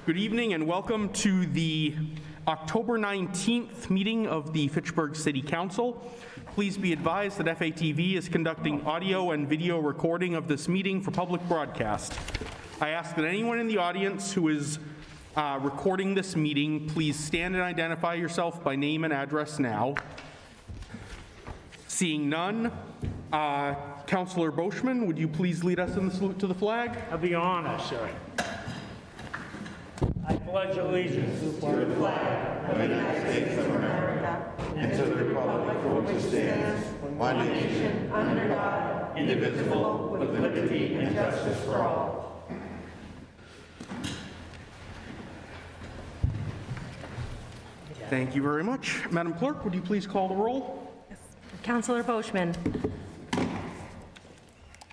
Good evening and welcome to the October 19th meeting of the Fitchburg City Council. Please be advised that FATV is conducting audio and video recording of this meeting for public broadcast. I ask that anyone in the audience who is recording this meeting, please stand and identify yourself by name and address now. Seeing none, Councillor Boschman, would you please lead us in the salute to the flag? I'll be honored, sir. I pledge allegiance to the flag of the United States of America and to the republic for which it stands, one nation, under God, indivisible, with liberty and justice for all. Thank you very much. Madam Clerk, would you please call the roll? Councillor Boschman.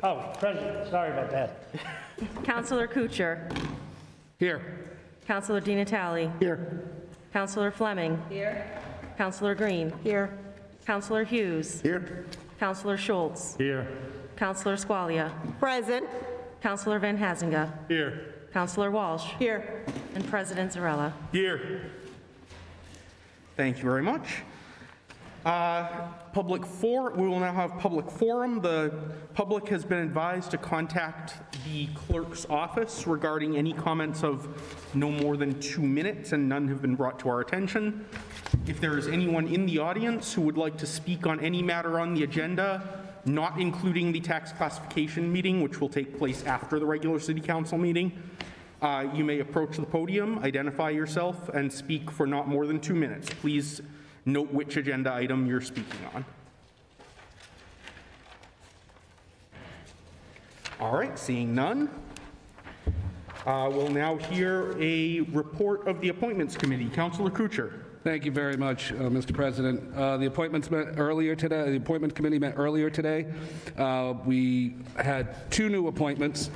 Oh, President, sorry about that. Councillor Kuchar. Here. Councillor Di Natale. Here. Councillor Fleming. Here. Councillor Green. Here. Councillor Hughes. Here. Councillor Schultz. Here. Councillor Squalia. Present. Councillor Van Hazinga. Here. Councillor Walsh. Here. And President Zarella. Here. Thank you very much. We will now have public forum. The public has been advised to contact the clerk's office regarding any comments of no more than 2 minutes, and none have been brought to our attention. If there is anyone in the audience who would like to speak on any matter on the agenda, not including the tax classification meeting, which will take place after the regular city council meeting, you may approach the podium, identify yourself, and speak for not more than 2 minutes. Please note which agenda item you're speaking on. All right, seeing none, we'll now hear a report of the Appointments Committee. Councillor Kuchar. Thank you very much, Mr. President. The appointments met earlier today. The Appointment Committee met earlier today. We had 2 new appointments.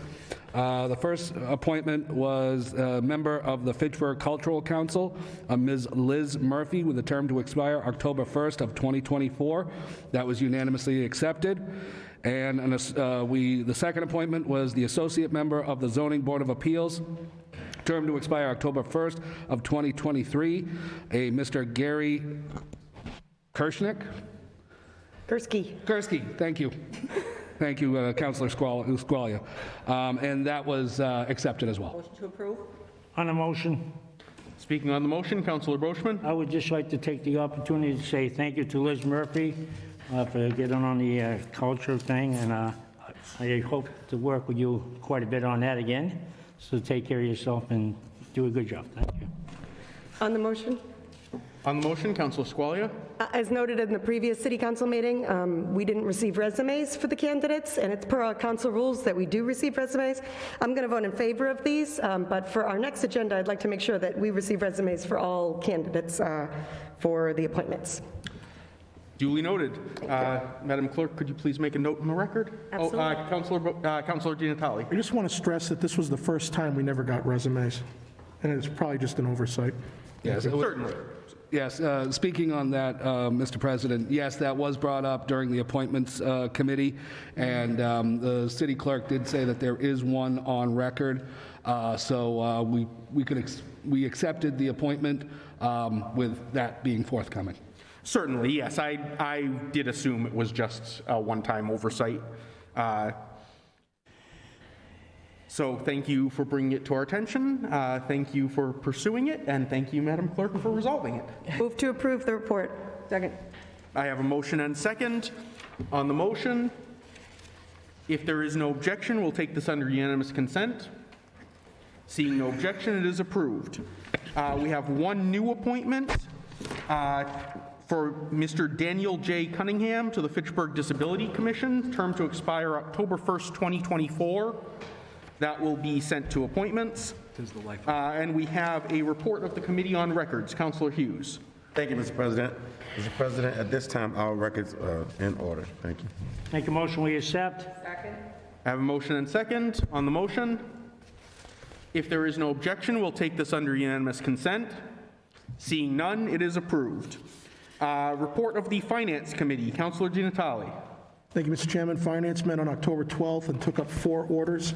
The first appointment was a member of the Fitchburg Cultural Council, Ms. Liz Murphy, with a term to expire October 1st of 2024. That was unanimously accepted. And the second appointment was the associate member of the Zoning Board of Appeals, term to expire October 1st of 2023, a Mr. Gary Kirschnick. Gursky, thank you. Thank you, Councillor Squalia. And that was accepted as well. Motion to approve. On the motion, Speaking on the motion, Councillor Boschman. I would just like to take the opportunity to say thank you to Liz Murphy for getting on the culture thing, and I hope to work with you quite a bit on that again. So take care of yourself and do a good job. Thank you. On the motion? On the motion, Councillor Squalia. As noted in the previous city council meeting, we didn't receive resumes for the candidates, and it's per our council rules that we do receive resumes. I'm going to vote in favor of these, but for our next agenda, I'd like to make sure that we receive resumes for all candidates for the appointments. Duly noted. Madam Clerk, could you please make a note in the record? Absolutely. Councillor Di Natale. I just want to stress that this was the first time we never got resumes, and it's probably just an oversight. Yes, Certainly. Yes, speaking on that, Mr. President, yes, that was brought up during the Appointments Committee, and the city clerk did say that there is one on record, so we accepted the appointment with that being forthcoming. Certainly, yes. I did assume it was just a one-time oversight. So thank you for bringing it to our attention. Thank you for pursuing it, and thank you, Madam Clerk, for resolving it. Move to approve the report. Second. I have a motion and second. On the motion, if there is no objection, we'll take this under unanimous consent. Seeing no objection, it is approved. We have one new appointment for Mr. Daniel J. Cunningham to the Fitchburg Disability Commission, term to expire October 1st, 2024. That will be sent to appointments. And we have a report of the Committee on Records. Councillor Hughes. Thank you, Mr. President. Mr. President, at this time, our records are in order. Thank you. Make a motion we accept. Second. I have a motion and second. On the motion, if there is no objection, we'll take this under unanimous consent. Seeing none, it is approved. Report of the Finance Committee. Councillor Di Natale. Thank you, Mr. Chairman. Finance met on October 12th and took up 4 orders.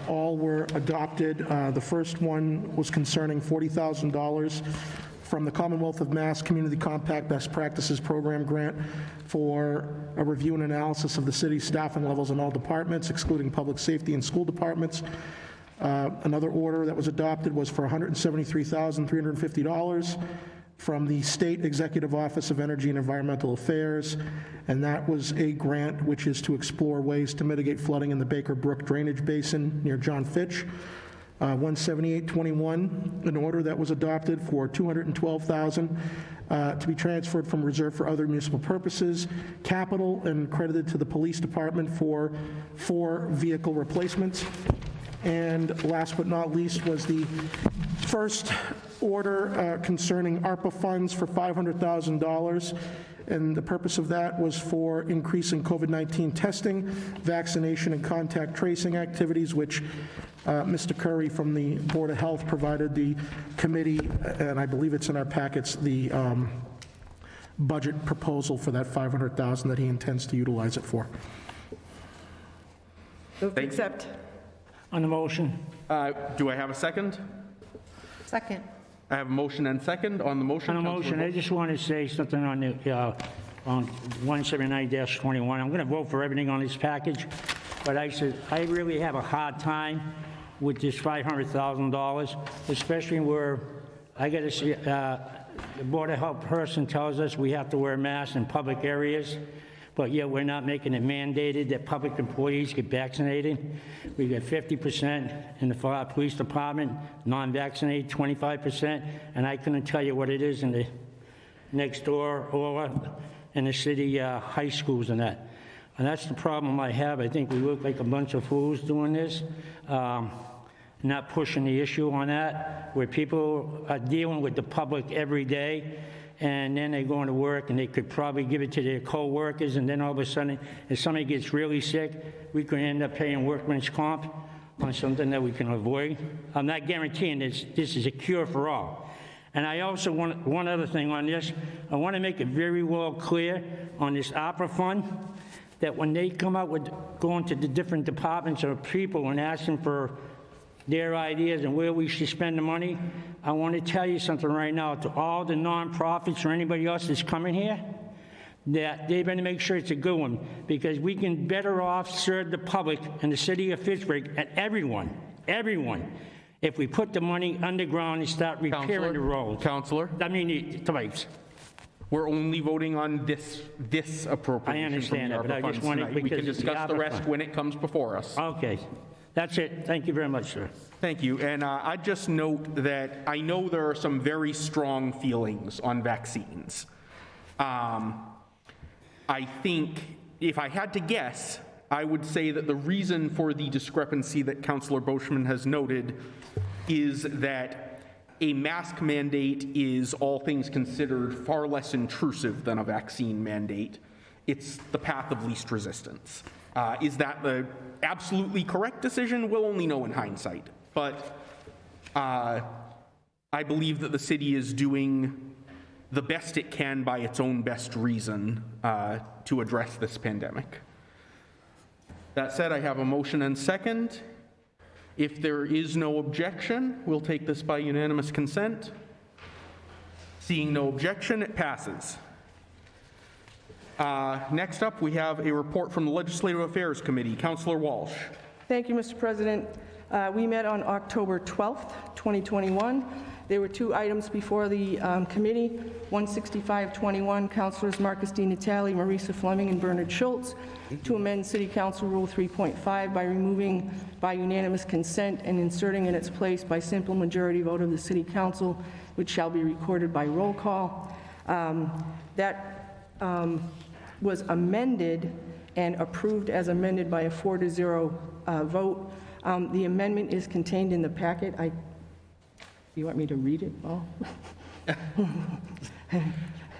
All were adopted. The first one was concerning $40,000 from the Commonwealth of Mass Community Compact Best Practices Program grant for a review and analysis of the city's staffing levels in all departments, excluding public safety and school departments. Another order that was adopted was for $173,350 from the State Executive Office of Energy and Environmental Affairs, and that was a grant which is to explore ways to mitigate flooding in the Baker Brook Drainage Basin near John Fitch. 17821, an order that was adopted for $212,000 to be transferred from reserve for other municipal purposes, capital, and credited to the police department for 4 vehicle replacements. And last but not least was the first order concerning ARPA funds for $500,000. And the purpose of that was for increasing COVID-19 testing, vaccination, and contact tracing activities, which Mr. Curry from the Board of Health provided the committee, and I believe it's in our packets, the budget proposal for that $500,000 that he intends to utilize it for. Move to accept. On the motion? Do I have a second? Second. I have a motion and second on the motion. On the motion, I just want to say something on the, on 179-21. I'm going to vote for everything on this package, but I said, I really have a hard time with this $500,000, especially where I got to see, the Board of Health person tells us we have to wear masks in public areas, but yet we're not making it mandated that public employees get vaccinated. We got 50% in the police department, non-vaccinated 25%, and I couldn't tell you what it is in the next door or in the city high schools and that. And that's the problem I have. I think we look like a bunch of fools doing this, not pushing the issue on that, where people are dealing with the public every day, and then they go into work and they could probably give it to their co-workers, and then all of a sudden, if somebody gets really sick, we could end up paying workman's comp on something that we can avoid. I'm not guaranteeing this is a cure for all. And I also want one other thing on this. I want to make it very well clear on this opera fund that when they come out with going to the different departments or people and asking for their ideas and where we should spend the money, I want to tell you something right now to all the nonprofits or anybody else that's coming here, that they better make sure it's a good one, because we can better off serve the public in the city of Fitchburg and everyone, if we put the money underground and start repairing the roads. Councillor, I mean, the pipes. we're only voting on this appropriation. I understand from the that, but I ARPA just funds wanted- tonight. We because can it's the discuss the ARPA rest fund. when it comes before us. Okay, that's it. Thank you very much, sir. Thank you. And I just note that I know there are some very strong feelings on vaccines. I think if I had to guess, I would say that the reason for the discrepancy that Councillor Boschman has noted is that a mask mandate is, all things considered, far less intrusive than a vaccine mandate. It's the path of least resistance. Is that the absolutely correct decision? We'll only know in hindsight. But I believe that the city is doing the best it can by its own best reason to address this pandemic. That said, I have a motion and second. If there is no objection, we'll take this by unanimous consent. Seeing no objection, it passes. Next up, we have a report from the Legislative Affairs Committee. Councillor Walsh. Thank you, Mr. President. We met on October 12th, 2021. There were 2 items before the committee, 16521, Councilors Marcus D. Natale, Marisa Fleming, and Bernard Schultz, to amend City Council Rule 3.5 by removing by unanimous consent and inserting in its place by simple majority vote of the City Council, which shall be recorded by roll call. That was amended and approved as amended by a 4-0 vote. The amendment is contained in the packet. You want me to read it all?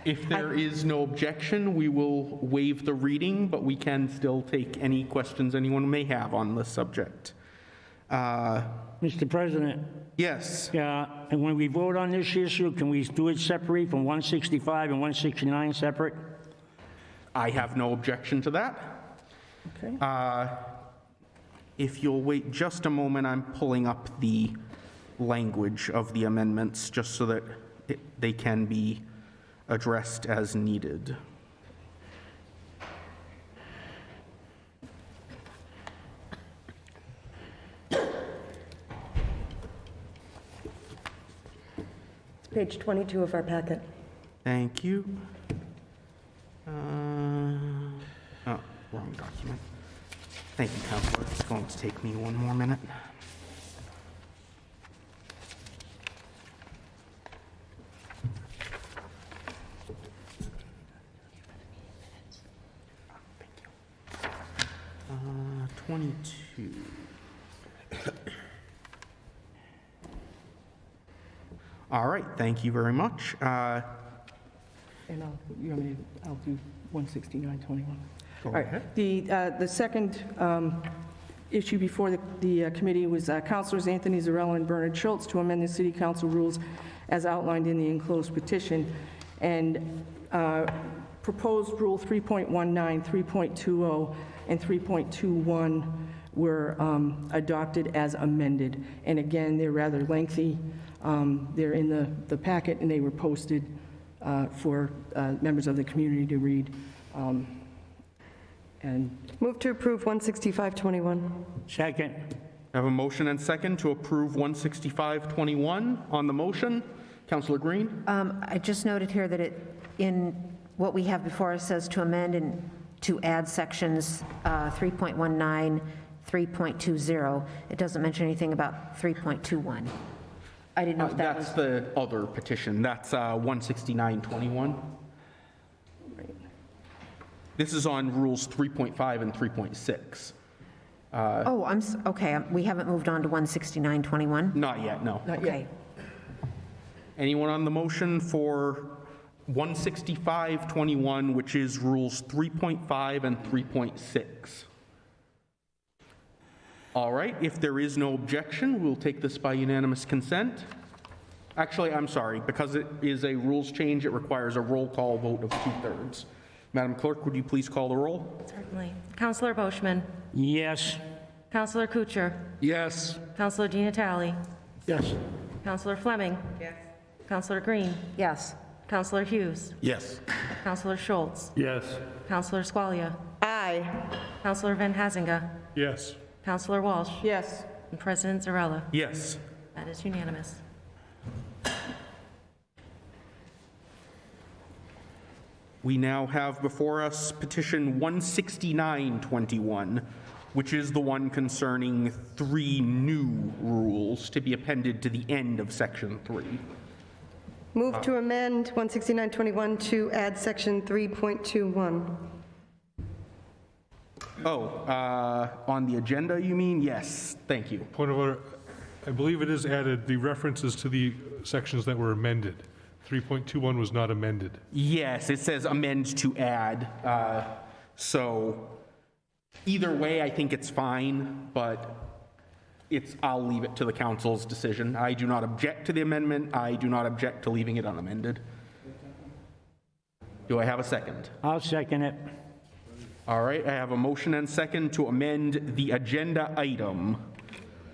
If there is no objection, we will waive the reading, but we can still take any questions anyone may have on this subject. Mr. President, Yes. and when we vote on this issue, can we do it separately from 165 and 169 separate? I have no objection to that. Okay. If you'll wait just a moment, I'm pulling up the language of the amendments just so that they can be addressed as needed. Page 22 of our packet. Thank you. Oh, wrong document. Thank you, Councillor. It's going to take me one more minute. Thank you. 22. All right, thank you very much. And I'll do 16921. All right. The second issue before the committee was Councilors Anthony Zarella and Bernard Schultz to amend the city council rules as outlined in the enclosed petition. And proposed Rule 3.19, 3.20, and 3.21 were adopted as amended. And again, they're rather lengthy. They're in the packet, and they were posted for members of the community to read. And Move to approve 16521. Second. I have a motion and second to approve 16521. On the motion, Councillor Green? I just noted here that in what we have before us says to amend and to add sections 3.19, 3.20. It doesn't mention anything about 3.21. I didn't know if that was... That's the other petition. That's 16921. This is on rules 3.5 and 3.6. Okay, we haven't moved on to 16921? Not yet, no. Okay. Anyone on the motion for 16521, which is rules 3.5 and 3.6? All right, if there is no objection, we'll take this by unanimous consent. Actually, I'm sorry, because it is a rules change, it requires a roll call vote of 2/3. Madam Clerk, would you please call the roll? Certainly. Councillor Boschman. Yes. Councillor Kuchar. Yes. Councillor Di Natale. Yes. Councillor Fleming. Yes. Councillor Green. Yes. Councillor Hughes. Yes. Councillor Schultz. Yes. Councillor Squalia. Aye. Councillor Van Hazinga. Yes. Councillor Walsh. yes, And President Zarella. Yes. That is unanimous. We now have before us petition 16921, which is the one concerning 3 new rules to be appended to the end of section 3. Move to amend 16921 to add section 3.21. On the agenda, you mean? Yes, thank you. Point of order, I believe it is added, the references to the sections that were amended. 3.21 was not amended. Yes, it says amend to add. So either way, I think it's fine, but I'll leave it to the council's decision. I do not object to the amendment. I do not object to leaving it unamended. Do I have a second? I'll second it. All right, I have a motion and second to amend the agenda item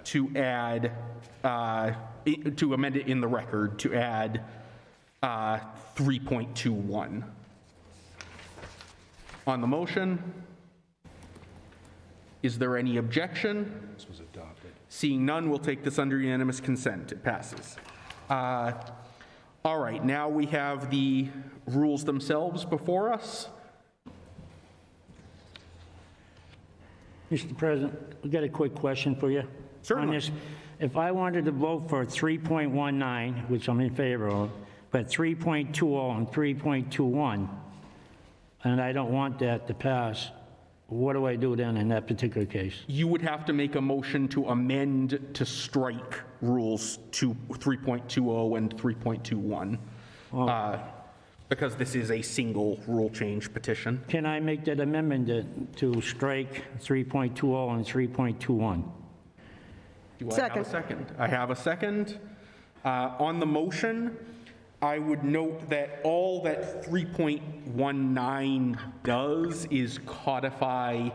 to add, to amend it in the record to add 3.21. On the motion, is there any objection? This was adopted. Seeing none, we'll take this under unanimous consent. It passes. All right, now we have the rules themselves before us. Mr. President, we got a quick question for you. Certainly. On this. If I wanted to vote for 3.19, which I'm in favor of, but 3.20 and 3.21, and I don't want that to pass, what do I do then in that particular case? You would have to make a motion to amend to strike rules to 3.20 and 3.21, because this is a single rule change petition. Can I make that amendment to strike 3.20 and 3.21? Do I have a second? I have a second. On the motion, I would note that all that 3.19 does is codify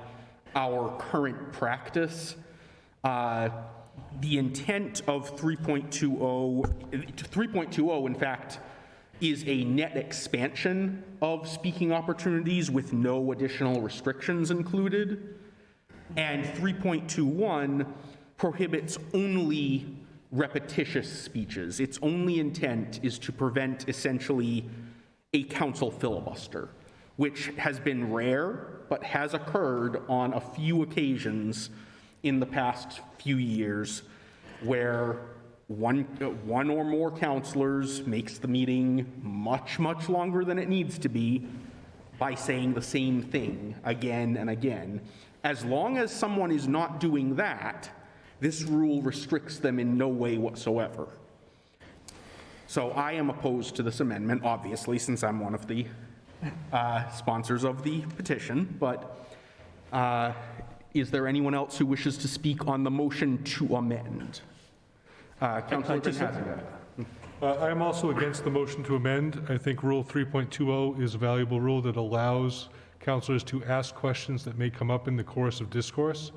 our current practice. The intent of 3.20, in fact, is a net expansion of speaking opportunities with no additional restrictions included. And 3.21 prohibits only repetitious speeches. Its only intent is to prevent essentially a council filibuster, which has been rare but has occurred on a few occasions in the past few years where one or more councillors makes the meeting much, much longer than it needs to be by saying the same thing again and again. As long as someone is not doing that, this rule restricts them in no way whatsoever. So I am opposed to this amendment, obviously, since I'm one of the sponsors of the petition, but is there anyone else who wishes to speak on the motion to amend? Councillor Van Hazinga. I am also against the motion to amend. I think Rule 3.20 is a valuable rule that allows councilors to ask questions that may come up in the course of discourse.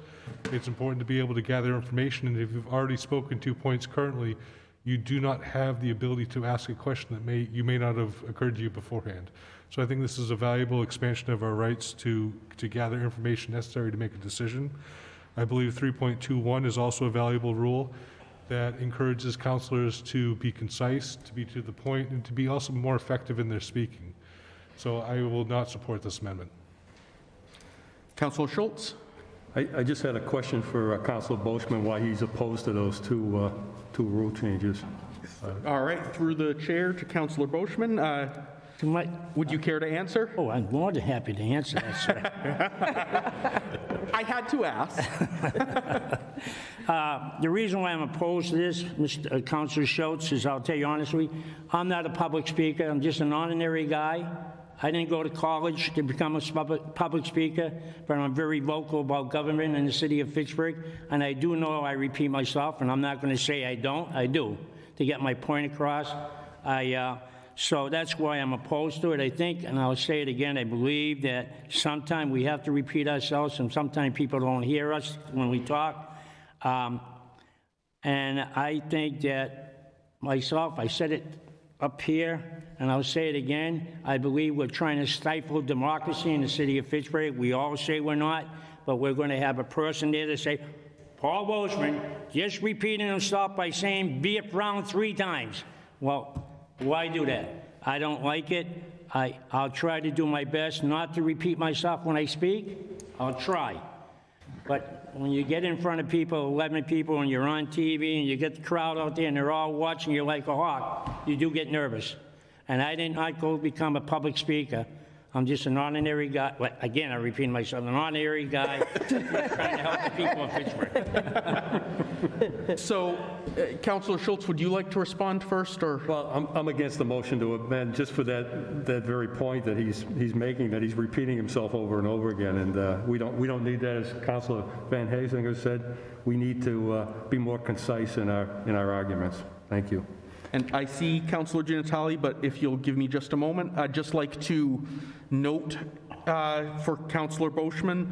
It's important to be able to gather information, and if you've already spoken 2 points currently, you do not have the ability to ask a question that may not have occurred to you beforehand. So I think this is a valuable expansion of our rights to gather information necessary to make a decision. I believe 3.21 is also a valuable rule that encourages councilors to be concise, to be to the point, and to be also more effective in their speaking. So I will not support this amendment. Councillor Schultz? I just had a question for Councillor Boschman, why he's opposed to those two rule changes. All right, through the chair to Councillor Boschman. Would you care to answer? Oh, I'm more than happy to answer that, sir. I had to ask. The reason why I'm opposed to this, Mr. Councillor Schultz, is I'll tell you honestly, I'm not a public speaker. I'm just an ordinary guy. I didn't go to college to become a public speaker, but I'm very vocal about government in the city of Fitchburg, and I do know I repeat myself, and I'm not going to say I don't. I do, to get my point across. So that's why I'm opposed to it, I think, and I'll say it again, I believe that sometimes we have to repeat ourselves, and sometimes people don't hear us when we talk. And I think that myself, I said it up here, and I'll say it again, I believe we're trying to stifle democracy in the city of Fitchburg. We all say we're not, but we're going to have a person there to say, Paul Boschman just repeating himself by saying Beef Brown 3 times. Well, why do that? I don't like it. I'll try to do my best not to repeat myself when I speak. I'll try. But when you get in front of people, 11 people, and you're on TV, and you get the crowd out there, and they're all watching you like a hawk, you do get nervous. And I did not go become a public speaker. I'm just an ordinary guy. Well, again, I repeat myself, an ordinary guy trying to help the people of Pittsburgh. So, Councillor Schultz, would you like to respond first, or? Well, I'm against the motion to amend just for that very point that he's making, that he's repeating himself over and over again, and we don't need that. As Councillor Van Hazinga said, we need to be more concise in our arguments. Thank you. And I see Councillor Giannatalli, but if you'll give me just a moment, I'd just like to note for Councillor Boschman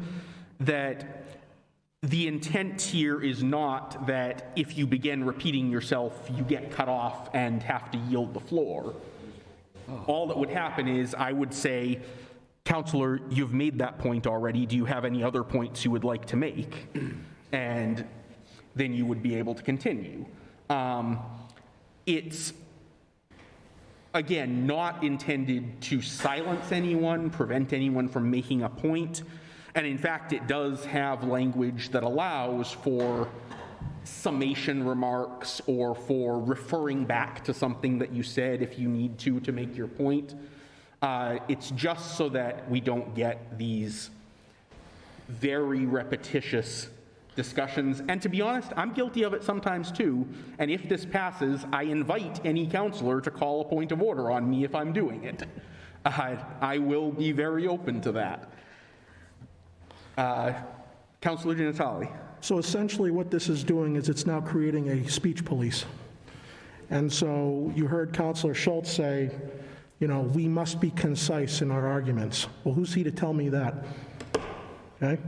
that the intent here is not that if you begin repeating yourself, you get cut off and have to yield the floor. All that would happen is I would say, Councillor, you've made that point already. Do you have any other points you would like to make? And then you would be able to continue. It's, again, not intended to silence anyone, prevent anyone from making a point. And in fact, it does have language that allows for summation remarks or for referring back to something that you said if you need to make your point. It's just so that we don't get these very repetitious discussions. And to be honest, I'm guilty of it sometimes too. And if this passes, I invite any councillor to call a point of order on me if I'm doing it. I will be very open to that. Councillor Giannatalli. So essentially what this is doing is it's now creating a speech police. And so you heard Councillor Schultz say, we must be concise in our arguments. Well, who's he to tell me that? Okay?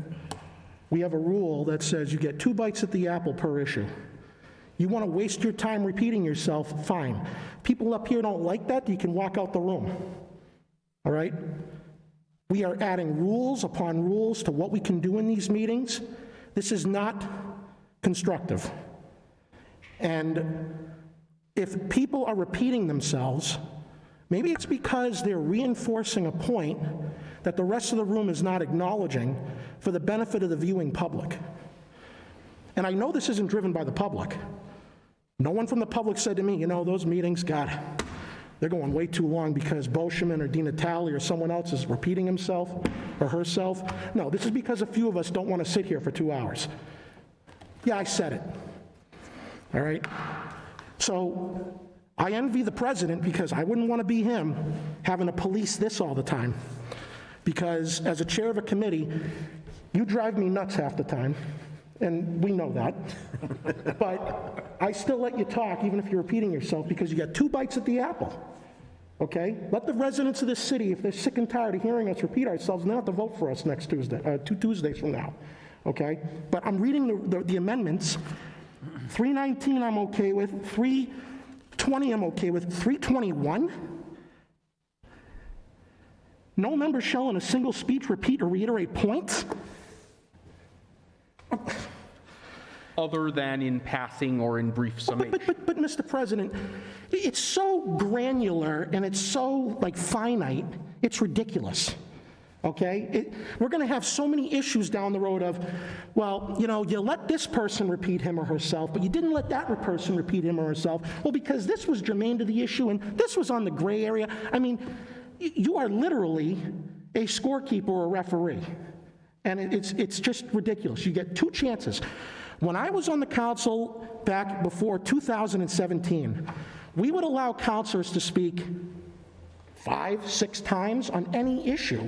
we have a rule that says you get 2 bites at the apple per issue. You want to waste your time repeating yourself, fine. People up here don't like that, you can walk out the room. All right? We are adding rules upon rules to what we can do in these meetings. This is not constructive. And if people are repeating themselves, maybe it's because they're reinforcing a point that the rest of the room is not acknowledging for the benefit of the viewing public. And I know this isn't driven by the public. No one from the public said to me, you know, those meetings, God, they're going way too long because Boschman or Di Natale or someone else is repeating himself or herself. No, this is because a few of us don't want to sit here for 2 hours. Yeah, I said it. All right? So I envy the president because I wouldn't want to be him having to police this all the time. Because as a chair of a committee, you drive me nuts half the time, and we know that. But I still let you talk even if you're repeating yourself because you got 2 bites at the apple. Okay? Let the residents of this city, if they're sick and tired of hearing us repeat ourselves, they don't have to vote for us next Tuesday, 2 Tuesdays from now. Okay? But I'm reading the amendments. 319 I'm okay with. 320 I'm okay with. 321? No member shall in a single speech repeat or reiterate points? Other than in passing or in brief summation. But Mr. President, it's so granular and it's so, finite, it's ridiculous. Okay? We're going to have so many issues down the road of, well, you know, you let this person repeat him or herself, but you didn't let that person repeat him or herself. Well, because this was germane to the issue and this was on the gray area. I mean, you are literally a scorekeeper or a referee. And it's just ridiculous. You get 2 chances. When I was on the council back before 2017, we would allow councilors to speak 5, 6 times on any issue.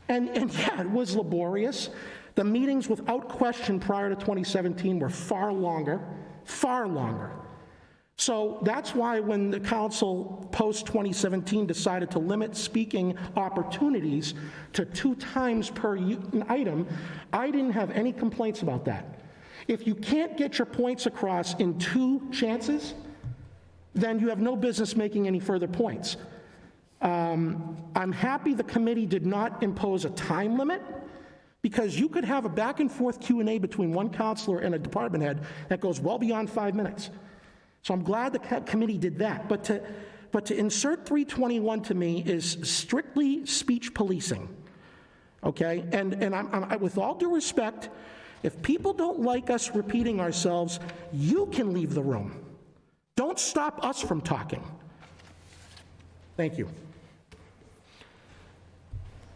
And yeah, it was laborious. The meetings without question prior to 2017 were far longer. So that's why when the council post-2017 decided to limit speaking opportunities to 2 times per item, I didn't have any complaints about that. If you can't get your points across in 2 chances, then you have no business making any further points. I'm happy the committee did not impose a time limit, because you could have a back and forth Q&A between one councilor and a department head that goes well beyond 5 minutes. So I'm glad the committee did that. But to insert 321 to me is strictly speech policing, okay? And I, with all due respect, if people don't like us repeating ourselves, you can leave the room. Don't stop us from talking. Thank you.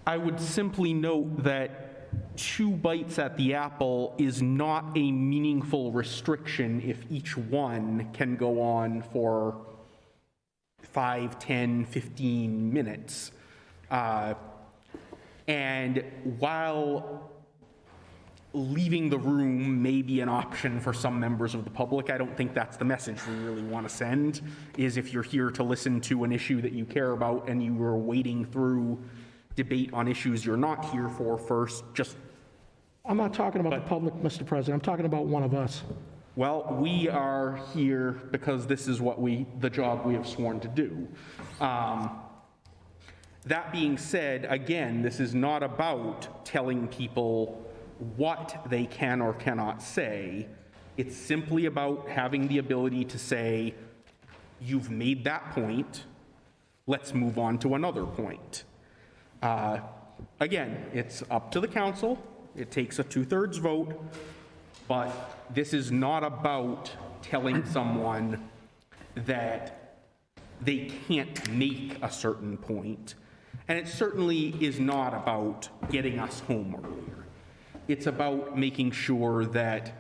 I would simply note that 2 bites at the apple is not a meaningful restriction if each one can go on for 5, 10, 15 minutes. And while leaving the room may be an option for some members of the public, I don't think that's the message we really want to send, is if you're here to listen to an issue that you care about and you are wading through debate on issues you're not here for first, just... I'm not talking about the public, Mr. President. I'm talking about one of us. Well, we are here because this is what the job we have sworn to do. That being said, again, this is not about telling people what they can or cannot say. It's simply about having the ability to say, you've made that point, let's move on to another point. Again, it's up to the council. It takes a 2/3 vote, but this is not about telling someone that they can't make a certain point. And it certainly is not about getting us home earlier. It's about making sure that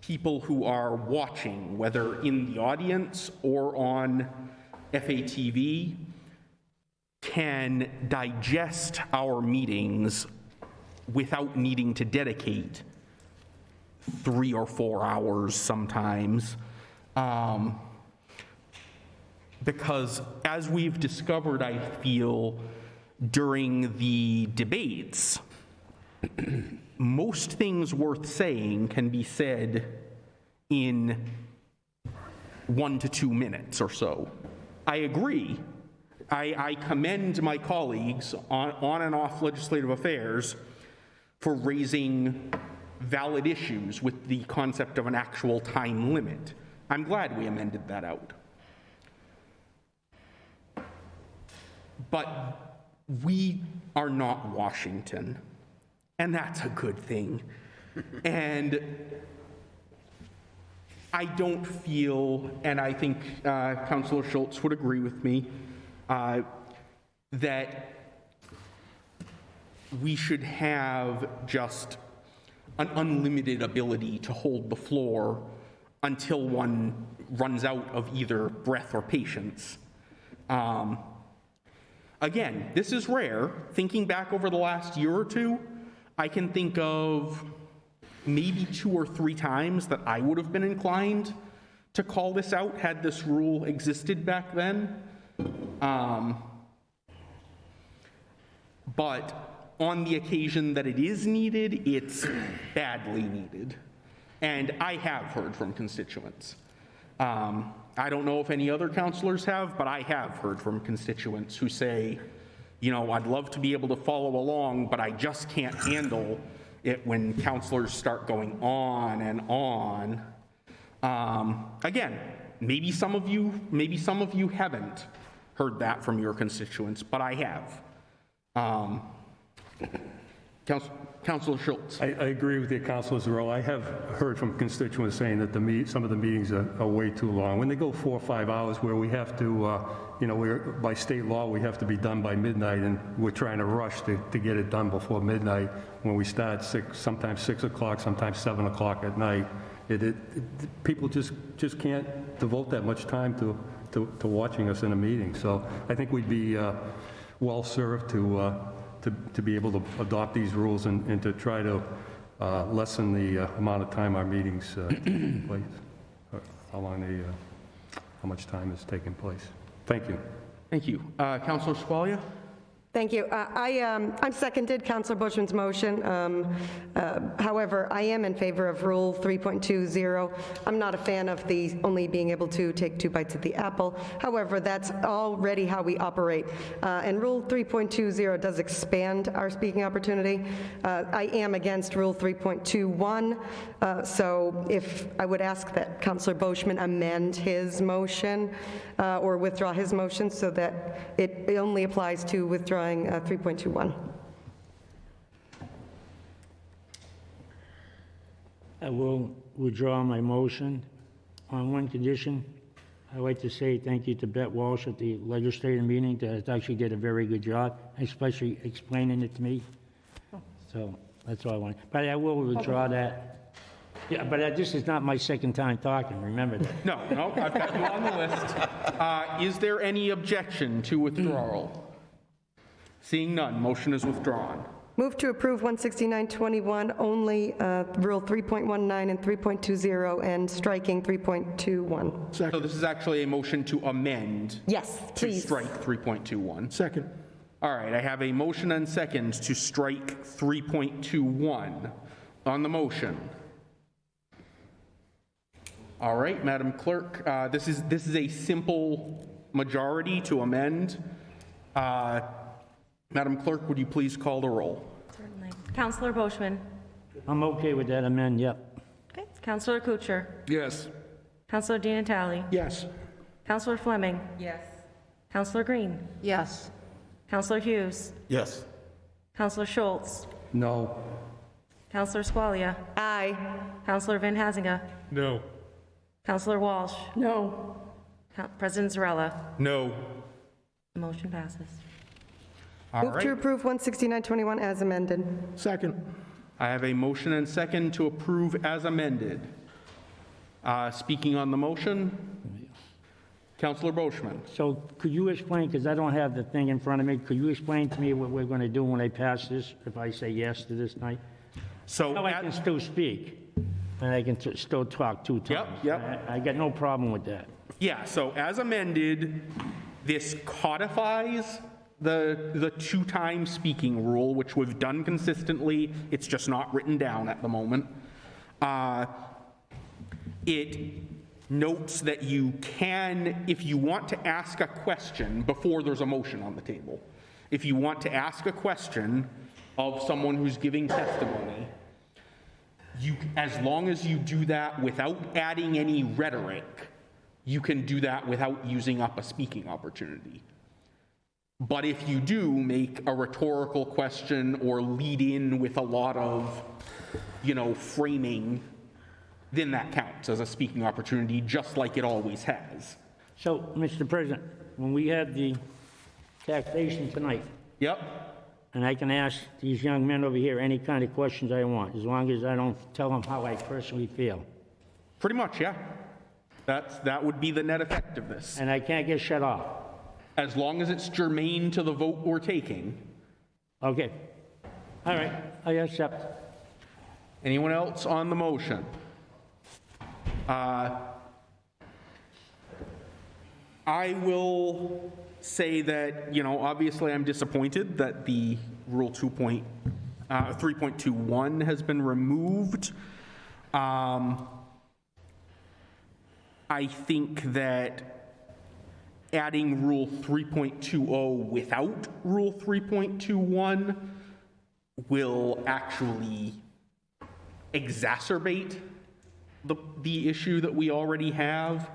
people who are watching, whether in the audience or on FATV, can digest our meetings without needing to dedicate 3 or 4 hours sometimes. Because as we've discovered, I feel, during the debates, most things worth saying can be said in 1 to 2 minutes or so. I agree. I commend my colleagues on and off legislative affairs for raising valid issues with the concept of an actual time limit. I'm glad we amended that out. But we are not Washington, and that's a good thing. And I don't feel, and I think Councillor Schultz would agree with me, that we should have just an unlimited ability to hold the floor until one runs out of either breath or patience. Again, this is rare. Thinking back over the last year or two, I can think of maybe 2 or 3 times that I would have been inclined to call this out had this rule existed back then. But on the occasion that it is needed, it's badly needed. And I have heard from constituents. I don't know if any other councillors have, but I have heard from constituents who say, you know, I'd love to be able to follow along, but I just can't handle it when councillors start going on and on. Again, maybe some of you haven't heard that from your constituents, but I have. Councillor Schultz. I agree with the Councilor's role. I have heard from constituents saying that some of the meetings are way too long. When they go 4 or 5 hours where we have to, by state law, we have to be done by midnight, and we're trying to rush to get it done before midnight when we start sometimes 6 o'clock, sometimes 7 o'clock at night. People just can't devote that much time to watching us in a meeting. So I think we'd be well served to be able to adopt these rules and to try to lessen the amount of time our meetings take place, or how much time is taking place. Thank you. Thank you. Councillor Squalia? Thank you. I seconded Councillor Bushman's motion. However, I am in favor of Rule 3.20. I'm not a fan of the only being able to take 2 bites at the apple. However, that's already how we operate. And Rule 3.20 does expand our speaking opportunity. I am against Rule 3.21. So if I would ask that Councillor Bushman amend his motion or withdraw his motion so that it only applies to withdrawing 3.21. I will withdraw my motion on one condition. I'd like to say thank you to Bet Walsh at the legislative meeting that actually did a very good job, especially explaining it to me. So that's all I want. But I will withdraw that. Yeah, but this is not my second time talking, remember that. No, I've got you on the list. Is there any objection to withdrawal? Seeing none, motion is withdrawn. Move to approve 16921 only, Rule 3.19 and 3.20, and striking 3.21. So this is actually a motion to amend. Yes, To please. strike 3.21. Second. All right, I have a motion and second to strike 3.21 on the motion. All right, Madam Clerk, this is a simple majority to amend. Madam Clerk, would you please call the roll? Certainly. Councillor Boschman. I'm okay with that amend, yep. Okay. Councillor Kuchar. Yes. Councillor Di Natale. Yes. Councillor Fleming. Yes. Councillor Green. Yes. Councillor Hughes. Yes. Councillor Schultz. No. Councillor Squalia. Aye. Councillor Van Hazinga. No. Councillor Walsh. No. President Zarella. No. The motion passes. All Move to right, approve 16921 as amended. Second. I have a motion and second to approve as amended. Speaking on the motion, Councillor Boschman. So could you explain, because I don't have the thing in front of me, could you explain to me what we're going to do when I pass this, if I say yes to this tonight? So, Now I can still speak, and I can still talk 2 times. Yep. I got no problem with that. yeah, so as amended, this codifies the two-time speaking rule, which we've done consistently. It's just not written down at the moment. It notes that you can, if you want to ask a question before there's a motion on the table, if you want to ask a question of someone who's giving testimony, as long as you do that without adding any rhetoric, you can do that without using up a speaking opportunity. But if you do make a rhetorical question or lead in with a lot of, framing, then that counts as a speaking opportunity, just like it always has. So, Mr. President, when we have the taxation tonight, Yep. and I can ask these young men over here any kind of questions I want, as long as I don't tell them how I personally feel. Pretty much, yeah. That would be the net effect of this. And I can't get shut off. As long as it's germane to the vote we're taking. Okay. All right, I accept. Anyone else on the motion? I will say that, obviously I'm disappointed that the Rule 3.21 has been removed. I think that adding Rule 3.20 without Rule 3.21 will actually exacerbate the issue that we already have.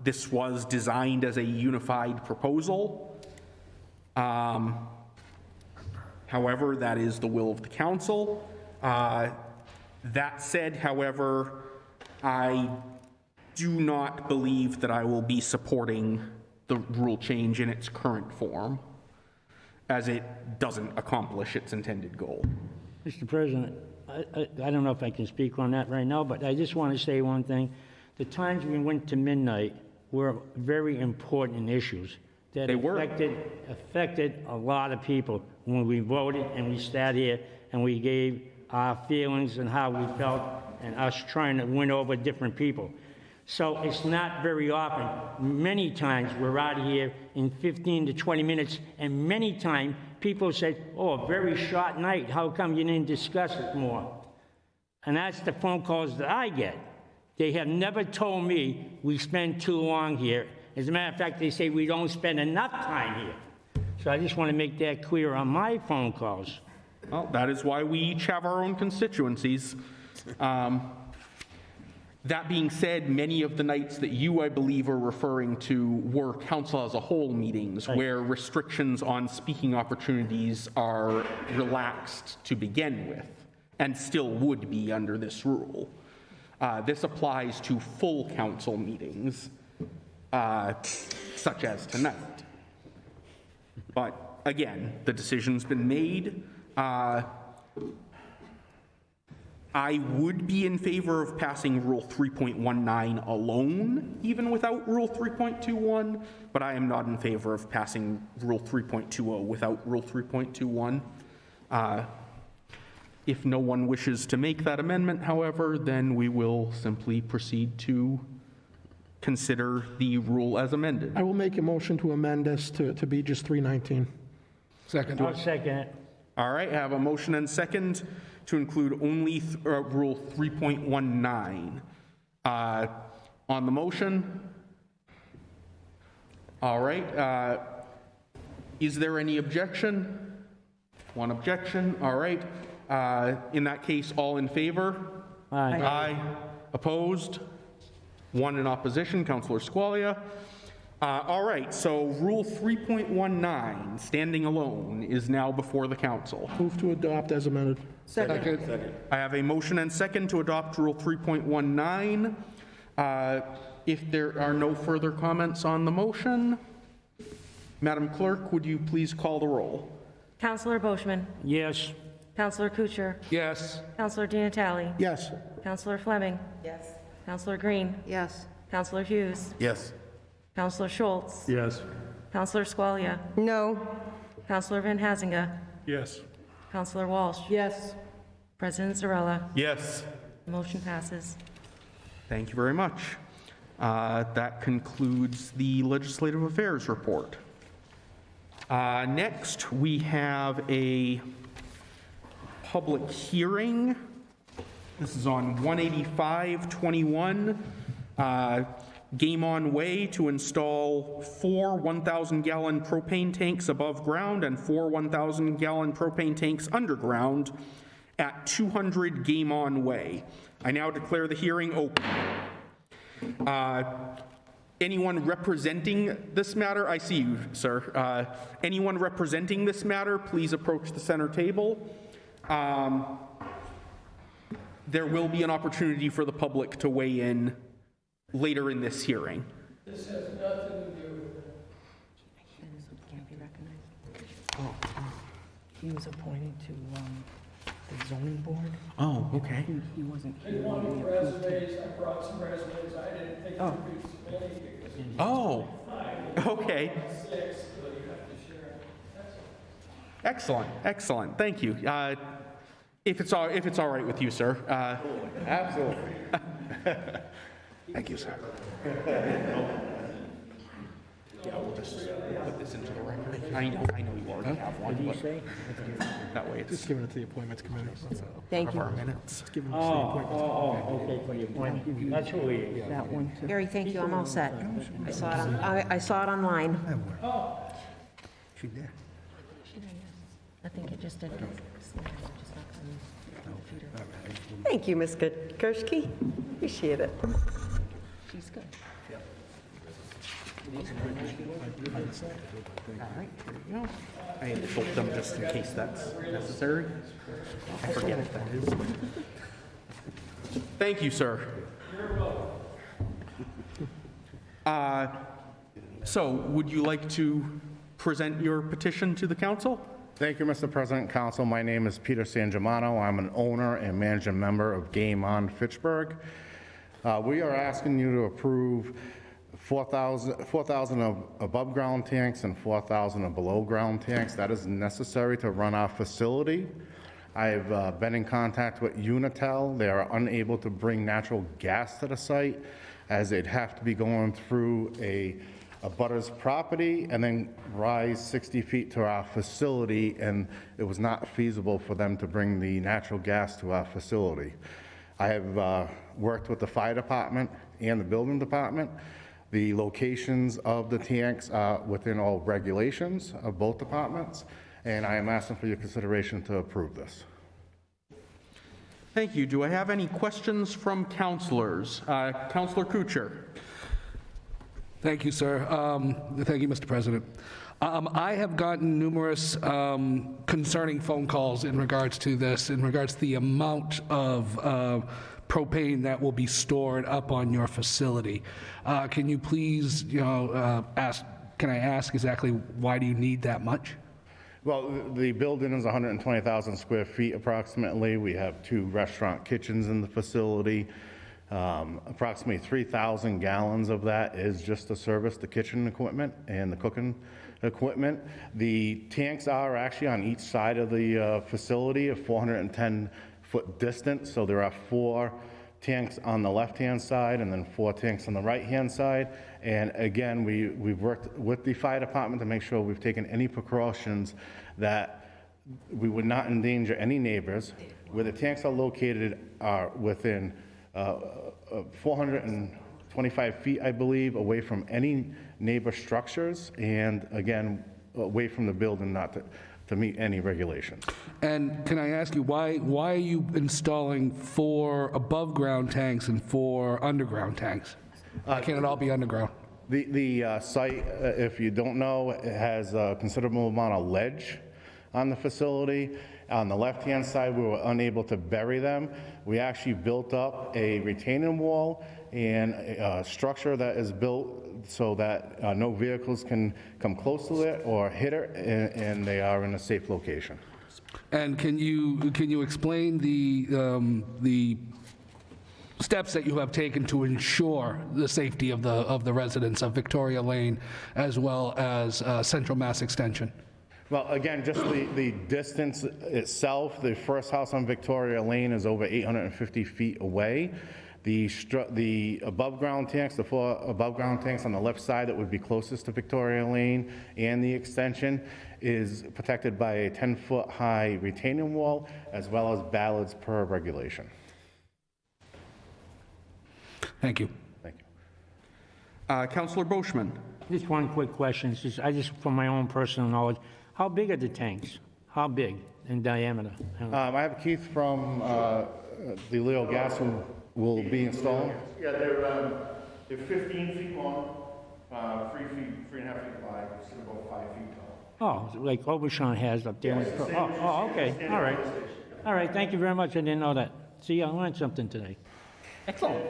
This was designed as a unified proposal. However, that is the will of the council. That said, however, I do not believe that I will be supporting the rule change in its current form, as it doesn't accomplish its intended goal. Mr. President, I don't know if I can speak on that right now, but I just want to say one thing. The times we went to midnight were very important issues that affected a lot of people when we voted and we sat here and we gave our feelings and how we felt and us trying to win over different people. So it's not very often. Many times we're out of here in 15 to 20 minutes, and many times people say, oh, a very short night, how come you didn't discuss it more? And that's the phone calls that I get. They have never told me we spend too long here. As a matter of fact, they say we don't spend enough time here. So I just want to make that clear on my phone calls. Well, that is why we each have our own constituencies. That being said, many of the nights that you, I believe, are referring to were council as a whole meetings, right, where restrictions on speaking opportunities are relaxed to begin with, and still would be under this rule. This applies to full council meetings, such as tonight. But again, the decision's been made. I would be in favor of passing Rule 3.19 alone, even without Rule 3.21, but I am not in favor of passing Rule 3.20 without Rule 3.21. If no one wishes to make that amendment, however, then we will simply proceed to consider the rule as amended. I will make a motion to amend this to be just 319. Second. I'll second it. All right, I have a motion and second to include only Rule 3.19. On the motion? All right. Is there any objection? One objection. All right. In that case, all in favor? Aye. Aye. Opposed? One in opposition, Councillor Squalia. All right, so Rule 3.19, standing alone, is now before the council. Move to adopt as amended. Second. I have a motion and second to adopt Rule 3.19. If there are no further comments on the motion, Madam Clerk, would you please call the roll? Councillor Boschman. Yes. Councillor Kuchar. Yes. Councillor Di Natale. Yes. Councillor Fleming. Yes. Councillor Green. Yes. Councillor Hughes. Yes. Councillor Schultz. Yes. Councillor Squalia. No. Councillor Van Hazinga. Yes. Councillor Walsh. Yes. President Zarella. Yes. Motion passes. Thank you very much. That concludes the Legislative Affairs report. Next, we have a public hearing. This is on 18521, Game On Way to install 4 1,000-gallon propane tanks above ground and 4 1,000-gallon propane tanks underground at 200 Game On Way. I now declare the hearing open. Anyone representing this matter? I see you, sir. Anyone representing this matter, please approach the center table. There will be an opportunity for the public to weigh in later in this hearing. This has nothing to do with it. Can't be recognized. He was appointed to the zoning board. Oh, okay. He wasn't They here. wanted resumes, I brought some resumes, I didn't think it could be submitted because Oh, okay. it's 6, so you have to share it. That's all. Excellent, excellent. Thank you. If it's all right with you, sir. Absolutely. Thank you, sir. Yeah, we'll just put this into the record. I know you already have one, but that way it's Just giving it to the appointments committee. Thank you. our minutes. Giving it to the appointments. Okay, for your point. That's who we is. That one too. Gary, thank you, I'm all set. I saw it online. I think it just did. Thank you, Ms. Gursky. Appreciate it. She's good. All right, here we go. I initialed them just in case that's necessary. I forget if that is. Thank you, sir. So, would you like to present your petition to the council? Thank you, Mr. President, Council. My name is Peter San Germano. I'm an owner and managing member of Game On Fitchburg. We are asking you to approve 4,000 of above-ground tanks and 4,000 of below-ground tanks. That is necessary to run our facility. I've been in contact with Unitil. They are unable to bring natural gas to the site, as they'd have to be going through a butter's property and then rise 60 feet to our facility, and it was not feasible for them to bring the natural gas to our facility. I have worked with the fire department and the building department. The locations of the tanks are within all regulations of both departments, and I am asking for your consideration to approve this. Thank you. Do I have any questions from councilors? Councilor Kuchar. Thank you, sir. Thank you, Mr. President. I have gotten numerous concerning phone calls in regards to this, in regards to the amount of propane that will be stored up on your facility. Can you please, can I ask exactly why do you need that much? Well, the building is 120,000 square feet approximately. We have 2 restaurant kitchens in the facility. Approximately 3,000 gallons of that is just to service the kitchen equipment and the cooking equipment. The tanks are actually on each side of the facility, a 410-foot distance, so there are 4 tanks on the left-hand side and then 4 tanks on the right-hand side. And again, we've worked with the fire department to make sure we've taken any precautions that we would not endanger any neighbors. Where the tanks are located are within 425 feet, I believe, away from any neighbor structures, and again, away from the building, not to meet any regulations. And can I ask you, why are you installing 4 above-ground tanks and 4 underground tanks? Can it all be underground? The site, if you don't know, it has a considerable amount of ledge on the facility. On the left-hand side, we were unable to bury them. We actually built up a retaining wall and a structure that is built so that no vehicles can come close to it or hit it, and they are in a safe location. And can you explain the steps that you have taken to ensure the safety of the residents of Victoria Lane as well as Central Mass Extension? Well, again, just the distance itself, the first house on Victoria Lane is over 850 feet away. The above-ground tanks, the 4 above-ground tanks on the left side that would be closest to Victoria Lane and the extension is protected by a 10-foot-high retaining wall, as well as ballards per regulation. Thank you. Thank you. Councillor Boschman. Just one quick question, just from my own personal knowledge, how big are the tanks? How big in diameter? I have Keith from the Leo Gas who will be installing. Yeah, they're 15 feet long, 3.5 feet wide, so about 5 feet tall. Oh, like Obashan has up there. Yes, Oh, okay, all right. All right, thank you very much, I didn't know that. See, I learned something today. Excellent.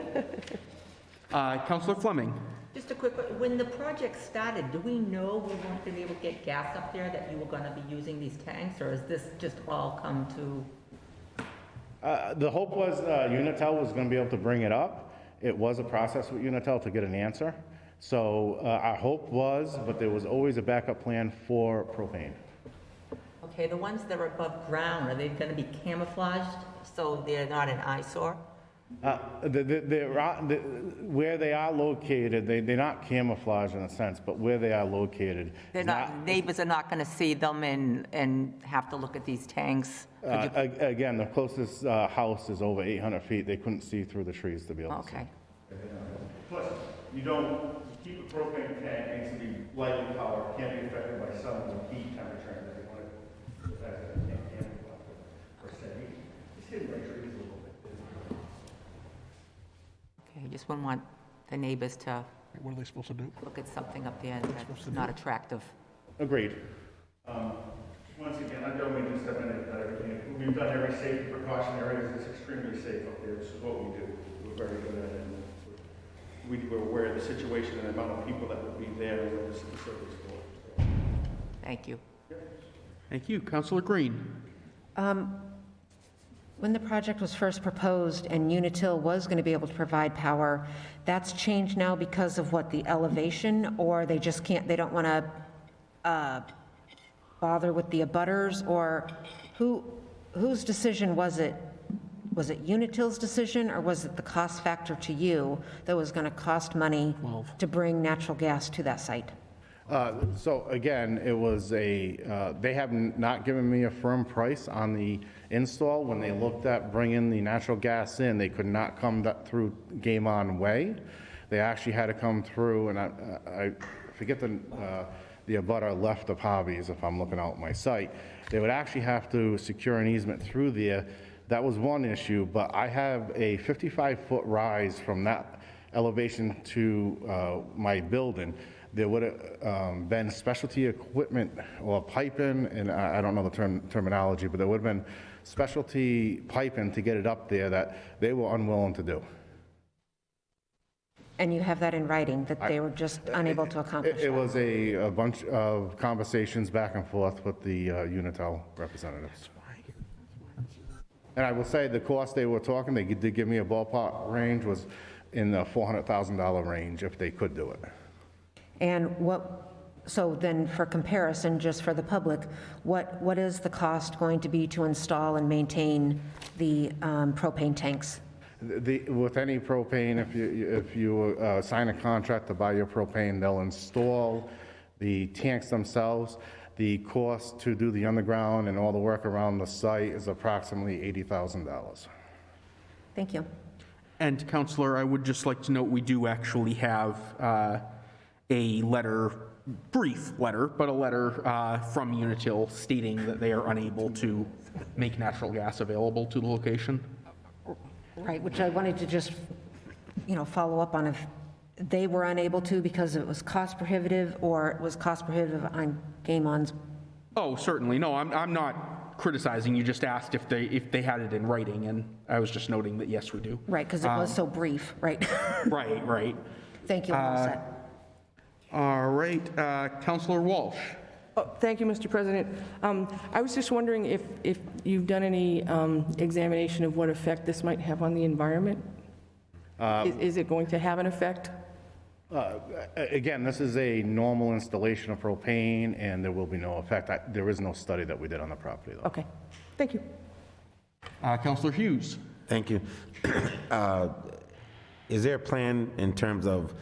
Councillor Fleming. Just a quick, when the project started, do we know we weren't going to be able to get gas up there, that you were going to be using these tanks, or is this just all come to? The hope was Unitel was going to be able to bring it up. It was a process with Unitel to get an answer. So our hope was, but there was always a backup plan for propane. Okay, the ones that are above ground, are they going to be camouflaged so they're not an eyesore? Where they are located, they're not camouflaged in a sense, but where they are located. They're not, neighbors are not going to see them and have to look at these tanks? Again, the closest house is over 800 feet. They couldn't see through the trees to be able to see. Okay. Plus, you keep a propane tank, needs to be lightly powered, can't be affected by sun or heat temperature and everything. The fact that it can't camouflage per se. It's hidden by trees a little bit. Okay, I just wouldn't want the neighbors to What are they supposed to do? look at something up there that's not attractive. Agreed. Once again, I don't mean to step in at everything. We've done every safety precaution areas. It's extremely safe up there. This is what we do. We're very good at it. And we're aware of the situation and the amount of people that would be there and what the facilities for. Thank you. Thank you. Councillor Green. When the project was first proposed and Unitil was going to be able to provide power, that's changed now because of what, the elevation, or they just can't, they don't want to bother with the abutters, or whose decision was it? Was it Unitil's decision, or was it the cost factor to you that was going to cost money to bring natural gas to that site? So again, it was they have not given me a firm price on the install. When they looked at bringing the natural gas in, they could not come through Game On Way. They actually had to come through, and I forget the abutter left of Hobbies, if I'm looking out my site. They would actually have to secure an easement through there. That was one issue, but I have a 55-foot rise from that elevation to my building. There would have been specialty equipment or piping, and I don't know the terminology, but there would have been specialty piping to get it up there that they were unwilling to do. And you have that in writing, that they were just unable to accomplish It was a bunch of conversations back and forth with the Unitel representatives. And I will say the cost they were talking, they did give me a ballpark range, was in the $400,000 range if they could do it. And so then for comparison, just for the public, what is the cost going to be to install and maintain the propane tanks? With any propane, if you sign a contract to buy your propane, they'll install the tanks themselves. The cost to do the underground and all the work around the site is approximately $80,000. Thank you. And Councillor, I would just like to note we do actually have a letter, brief letter, but a letter from Unitil stating that they are unable to make natural gas available to the location. Right, which I wanted to just, follow up on, if they were unable to because it was cost prohibitive, or it was cost prohibitive on Game On's. Oh, certainly. No, I'm not criticizing. You just asked if they had it in writing, and I was just noting that yes, we do. Right, because it was so brief, right? Right. Thank you, I'm all set. All right, Councillor Walsh. Oh, thank you, Mr. President. I was just wondering if you've done any examination of what effect this might have on the environment? Is it going to have an effect? Again, this is a normal installation of propane, and there will be no effect. There is no study that we did on the property, though. Okay, thank you. Councillor Hughes. Thank you. is there a plan in terms of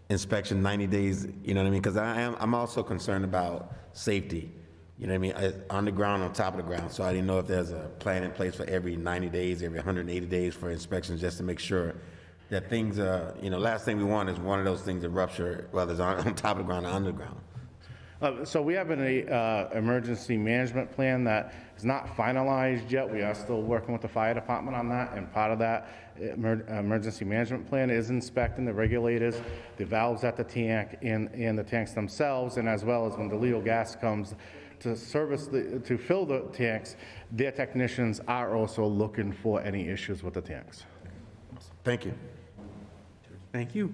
inspection 90 days, you know what I mean? Because I'm also concerned about safety, you know what I mean, on the ground, on top of the ground. So I didn't know if there's a plan in place for every 90 days, every 180 days for inspections, just to make sure that things, last thing we want is one of those things to rupture, whether it's on top of the ground or underground. So we have an emergency management plan that is not finalized yet. We are still working with the fire department on that, and part of that emergency management plan is inspecting the regulators, the valves at the tank, and the tanks themselves, and as well as when the lethal gas comes to to fill the tanks, their technicians are also looking for any issues with the tanks. Thank you. Thank you.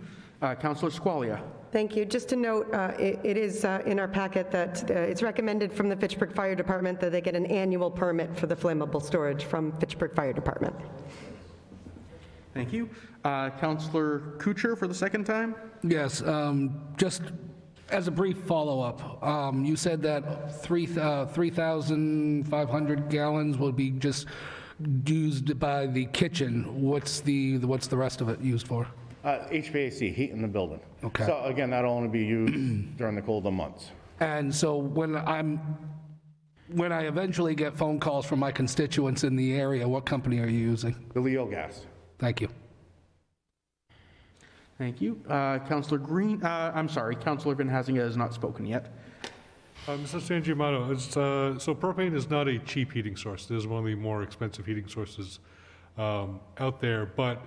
Councillor Squalia. Thank you. Just to note, it is in our packet that it's recommended from the Fitchburg Fire Department that they get an annual permit for the flammable storage from Fitchburg Fire Department. Thank you. Councillor Kuchar for the second time. Yes, just as a brief follow-up, you said that 3,500 gallons will be just used by the kitchen. What's the rest of it used for? HVAC, heat in the building. Okay. So again, that'll only be used during the colder months. And so when I eventually get phone calls from my constituents in the area, what company are you using? The Leo gas. Thank you. Thank you. Councillor Green, Councillor Van Hazinga has not spoken yet. Mr. Sangiamato, so propane is not a cheap heating source. It is one of the more expensive heating sources out there, but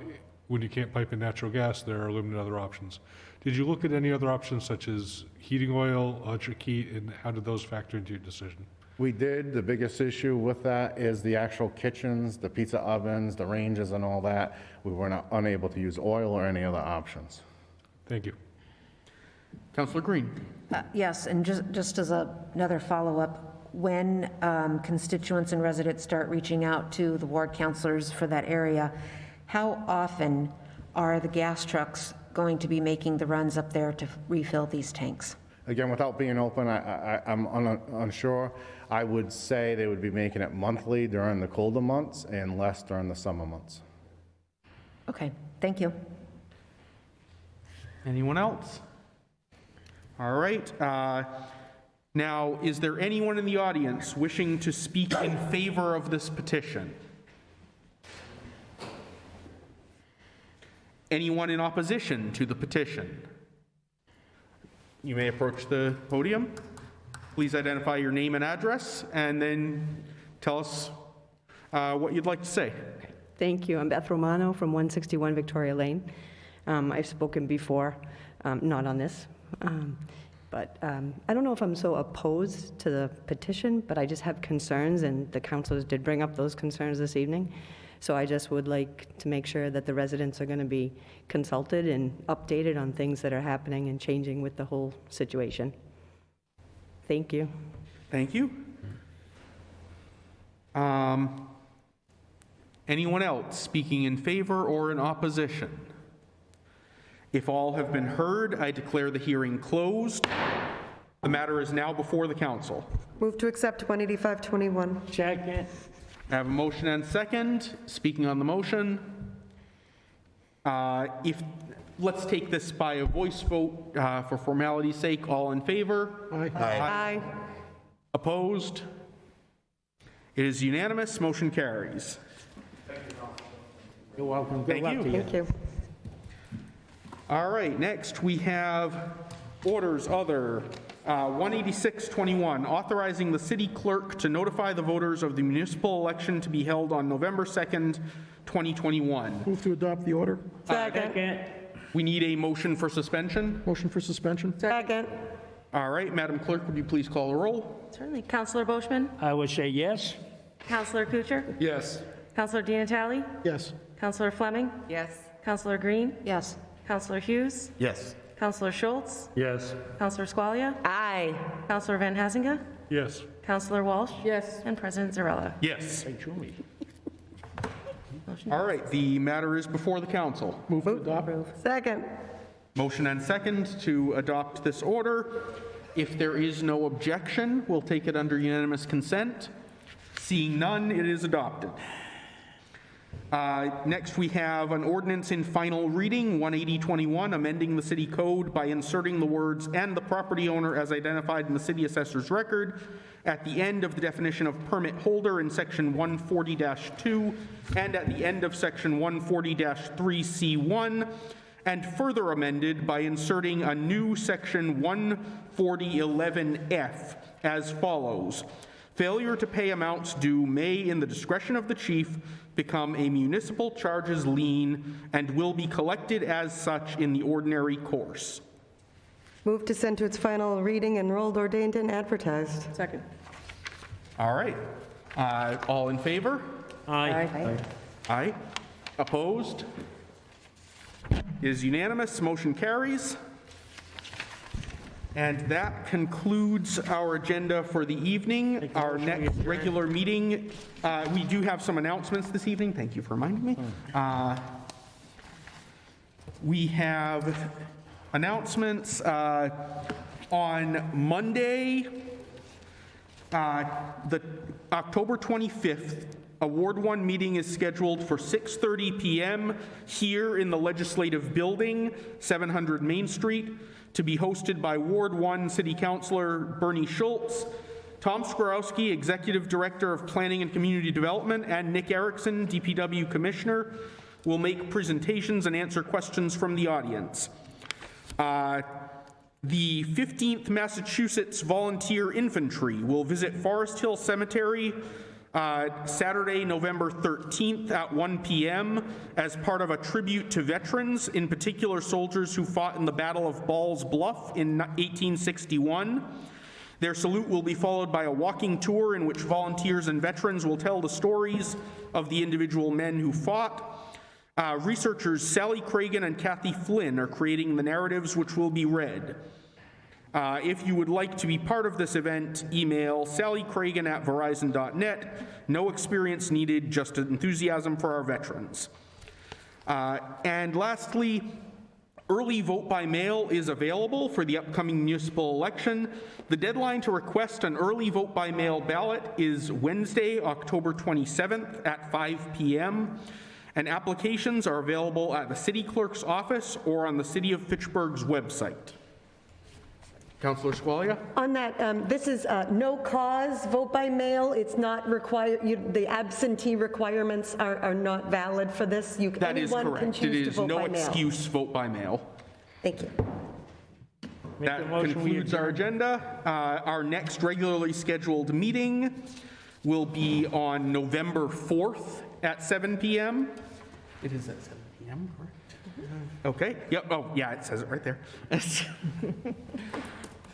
when you can't pipe in natural gas, there are limited other options. Did you look at any other options such as heating oil, electric heat, and how did those factor into your decision? We did. The biggest issue with that is the actual kitchens, the pizza ovens, the ranges and all that. We were unable to use oil or any other options. Thank you. Councillor Green. Yes, and just as another follow-up, when constituents and residents start reaching out to the ward councilors for that area, how often are the gas trucks going to be making the runs up there to refill these tanks? Again, without being open, I'm unsure. I would say they would be making it monthly during the colder months and less during the summer months. Okay, thank you. Anyone else? All right. Now, is there anyone in the audience wishing to speak in favor of this petition? Anyone in opposition to the petition? You may approach the podium. Please identify your name and address, and then tell us what you'd like to say. Thank you. I'm Beth Romano from 161 Victoria Lane. I've spoken before, not on this, but I don't know if I'm so opposed to the petition, but I just have concerns, and the councilors did bring up those concerns this evening. So I just would like to make sure that the residents are going to be consulted and updated on things that are happening and changing with the whole situation. Thank you. Thank you. Anyone else speaking in favor or in opposition? If all have been heard, I declare the hearing closed. The matter is now before the council. Move to accept 18521. Second. I have a motion and second. Speaking on the motion, let's take this by a voice vote for formality's sake. All in favor? Aye. Aye. Opposed? It is unanimous. Motion carries. You're welcome. Good Thank luck you. to you. Thank you. All right, next we have orders other 18621, authorizing the city clerk to notify the voters of the municipal election to be held on November 2nd, 2021. Move to adopt the order. Second. We need a motion for suspension. Motion for suspension? Second. All right, Madam Clerk, would you please call the roll? Certainly. Councillor Boschman? I would say yes. Councillor Kuchar? Yes. Councillor Di Natale? Yes. Councillor Fleming? Yes. Councillor Green? Yes. Councillor Hughes? Yes. Councillor Schultz? Yes. Councillor Squalia? Aye. Councillor Van Hazinga? Yes. Councillor Walsh? Yes. And President Zarella. Yes. All right, the matter is before the council. Move to adopt. Second. Motion and second to adopt this order. If there is no objection, we'll take it under unanimous consent. Seeing none, it is adopted. Next, we have an ordinance in final reading, 18021, amending the city code by inserting the words "and the property owner as identified in the city assessor's record" at the end of the definition of permit holder in section 140-2 and at the end of section 140-3C1, and further amended by inserting a new section 14011F as follows. Failure to pay amounts due may, in the discretion of the chief, become a municipal charges lien and will be collected as such in the ordinary course. Move to send to its final reading, enrolled, ordained, and advertised. Second. All right. All in favor? Aye. Aye. Opposed? It is unanimous. Motion carries. And that concludes our agenda for the evening. Our next regular meeting, we do have some announcements this evening. Thank you for reminding me. We have announcements on Monday, the October 25th. A Ward 1 meeting is scheduled for 6:30 p.m. here in the Legislative Building, 700 Main Street, to be hosted by Ward 1 City Councillor Bernie Schultz, Tom Skorowski, Executive Director of Planning and Community Development, and Nick Erickson, DPW Commissioner, will make presentations and answer questions from the audience. The 15th Massachusetts Volunteer Infantry will visit Forest Hill Cemetery Saturday, November 13th at 1 p.m. as part of a tribute to veterans, in particular soldiers who fought in the Battle of Ball's Bluff in 1861. Their salute will be followed by a walking tour in which volunteers and veterans will tell the stories of the individual men who fought. Researchers Sally Cragen and Kathy Flynn are creating the narratives which will be read. If you would like to be part of this event, email sallycragen@verizon.net. No experience needed, just enthusiasm for our veterans. And lastly, early vote by mail is available for the upcoming municipal election. The deadline to request an early vote by mail ballot is Wednesday, October 27th at 5 p.m. And applications are available at the city clerk's office or on the City of Fitchburg's website. Councillor Squalia? On that, this is no cause vote by mail. It's not required, the absentee requirements are not valid for this. That is anyone can correct. choose It to is vote no by mail. excuse vote by mail. Thank you. That concludes our agenda. Our next regularly scheduled meeting will be on November 4th at 7 p.m. It is at 7 p.m., correct? Okay. Yep. Oh, yeah, it says it right there.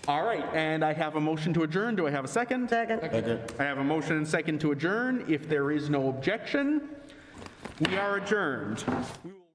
All right, and I have a motion to adjourn. Do I have a second? Second. I have a motion and second to adjourn. If there is no objection, we are adjourned. We will